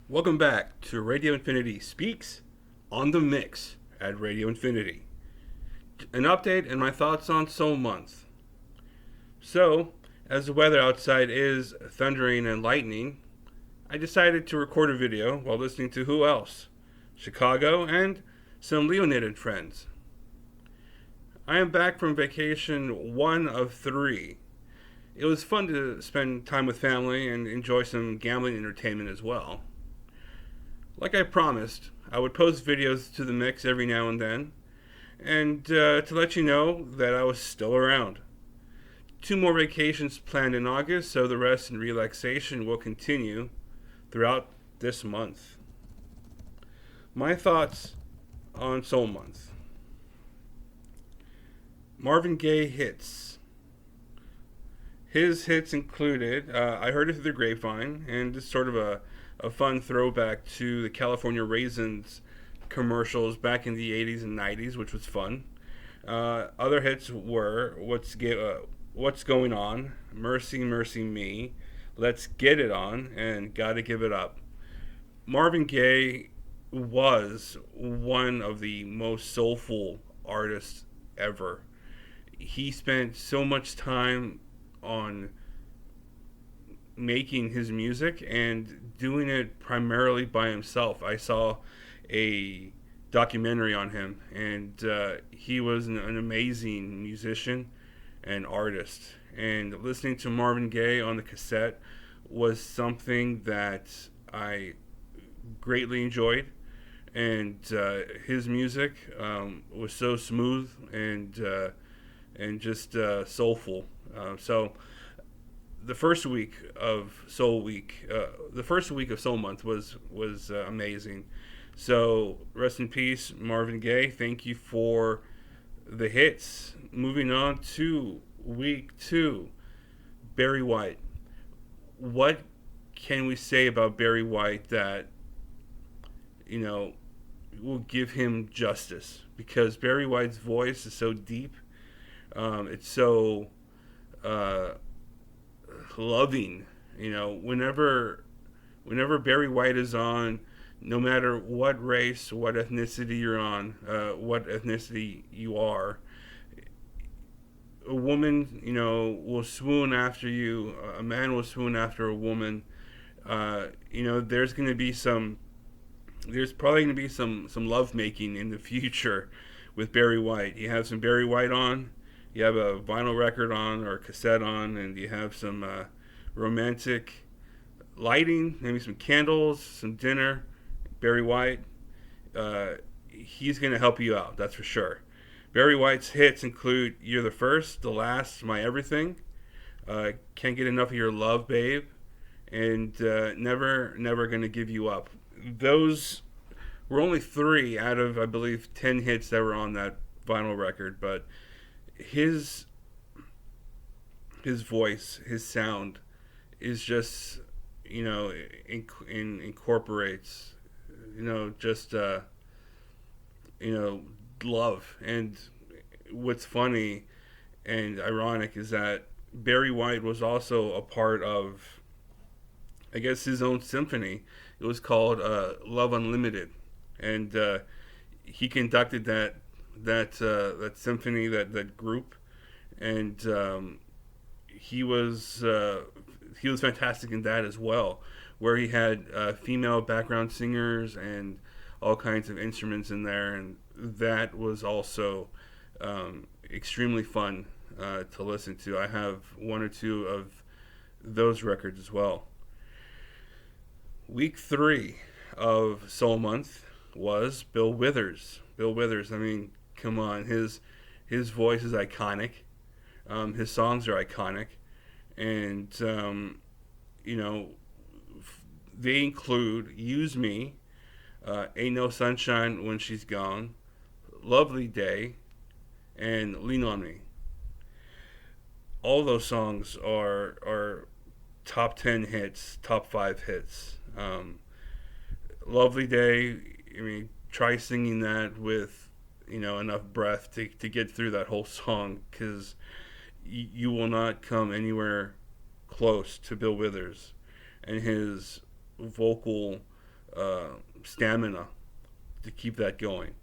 Welcome back to Radio Infinity Speaks on the Mix at Radio Infinity. An update and my thoughts on Soul Month. So, as the weather outside is thundering and lightning, I decided to record a video while listening to who else? Chicago and some Leonid and Friends. I am back from vacation one of three. It was fun to spend time with family and enjoy some gambling entertainment as well. Like I promised, I would post videos to the mix every now and then, and to let you know that I was still around. Two more vacations planned in August, so the rest and relaxation will continue throughout this month. My thoughts on Soul Month. Marvin Gaye hits. His hits included I Heard It Through the Grapevine, and it's sort of a fun throwback to the California Raisins commercials back in the 80s and 90s, which was fun. Other hits were What's Going On, Mercy, Mercy Me, Let's Get It On, and Gotta Give It Up. Marvin Gaye was one of the most soulful artists ever. He spent so much time on making his music and doing it primarily by himself. I saw a documentary on him, and he was an amazing musician and artist. And listening to Marvin Gaye on the cassette was something that I greatly enjoyed. And his music was so smooth and just soulful. So the first week of Soul Month was amazing. So rest in peace, Marvin Gaye. Thank you for the hits. Moving on to week two, Barry White. What can we say about Barry White that will give him justice? Because Barry White's voice is so deep. It's so loving. Whenever Barry White is on, no matter what race, what ethnicity you're on, what ethnicity you are, a woman, will swoon after you. A man will swoon after a woman. There's probably going to be some love making in the future with Barry White. You have some Barry White on, you have a vinyl record on or a cassette on, and you have some romantic lighting, maybe some candles, some dinner. Barry White, he's going to help you out, that's for sure. Barry White's hits include You're the First, The Last, My Everything, Can't Get Enough of Your Love, Babe, and Never Gonna Give You Up. Those were only 3 out of, I believe, 10 hits that were on that vinyl record, but his voice, his sound is just, incorporates, just, love. And what's funny and ironic is that Barry White was also a part of, I guess, his own symphony. It was called Love Unlimited, and he conducted that symphony, that group, and he was fantastic in that as well, where he had female background singers and all kinds of instruments in there, and that was also extremely fun to listen to. I have 1 or 2 of those records as well. Week 3 of Soul Month was Bill Withers. Bill Withers, I mean, come on, his voice is iconic. His songs are iconic, and they include "Use Me," "Ain't No Sunshine When She's Gone," "Lovely Day," and "Lean on Me." All those songs are top 10 hits, top 5 hits. "Lovely Day," I mean, try singing that with enough breath to get through that whole song, because you will not come anywhere close to Bill Withers and his vocal stamina to keep that going.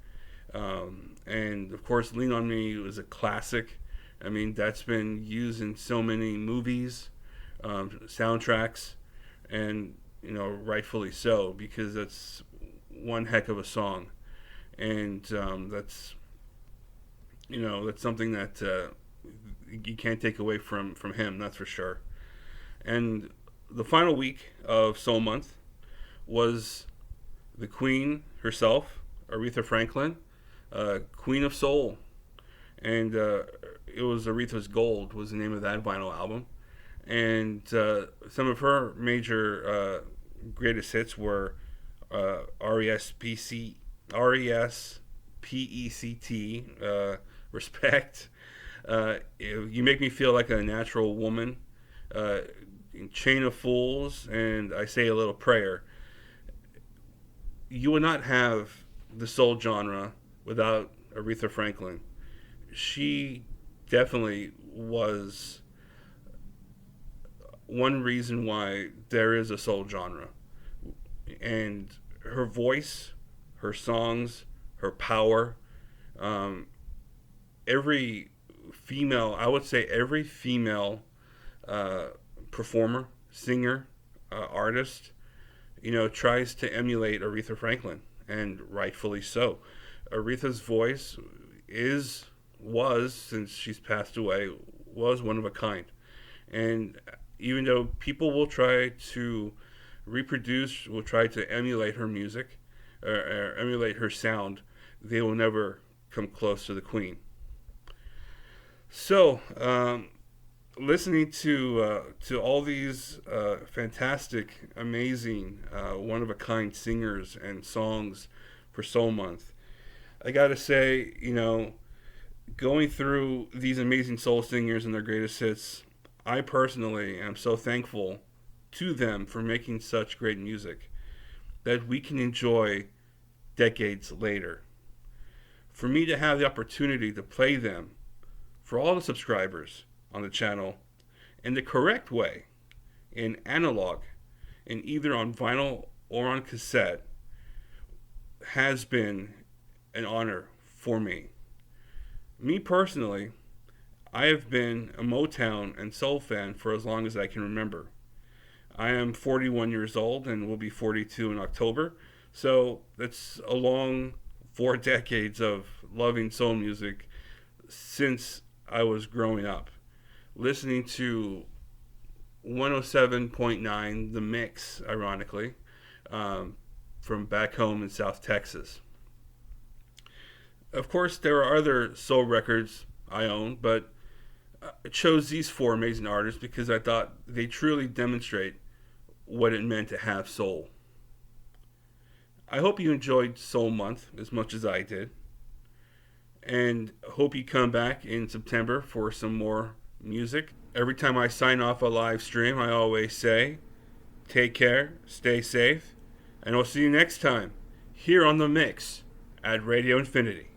And of course, Lean on Me was a classic. I mean, that's been used in so many movies, soundtracks, and rightfully so, because that's one heck of a song, and that's something that you can't take away from him. That's for sure. And the final week of Soul Month was the Queen herself, Aretha Franklin, Queen of Soul, and it was Aretha's Gold was the name of that vinyl album, and some of her major greatest hits were R.E.S.P.C.T. Respect, You Make Me Feel Like a Natural Woman, Chain of Fools, and I Say a Little Prayer. You would not have the soul genre without Aretha Franklin. She definitely was one reason why there is a soul genre. And her voice, her songs, her power, every female, I would say every female performer, singer, artist, tries to emulate Aretha Franklin, and rightfully so. Aretha's voice was, since she's passed away, was one of a kind. And even though people will try to reproduce, will try to emulate her music, or emulate her sound, they will never come close to the Queen. So, listening to all these fantastic, amazing, one-of-a-kind singers and songs for Soul Month, I gotta say, going through these amazing soul singers and their greatest hits, I personally am so thankful to them for making such great music that we can enjoy decades later. For me to have the opportunity to play them for all the subscribers on the channel in the correct way, in analog, and either on vinyl or on cassette, has been an honor for me. Me personally, I have been a Motown and soul fan for as long as I can remember. I am 41 years old and will be 42 in October, so that's a long 4 decades of loving soul music since I was growing up. Listening to 107.9 The Mix, ironically, from back home in South Texas. Of course, there are other soul records I own, but I chose these 4 amazing artists because I thought they truly demonstrate what it meant to have soul. I hope you enjoyed Soul Month as much as I did, and hope you come back in September for some more music. Every time I sign off a live stream, I always say, take care, stay safe, and I'll see you next time here on The Mix at Radio Infinity.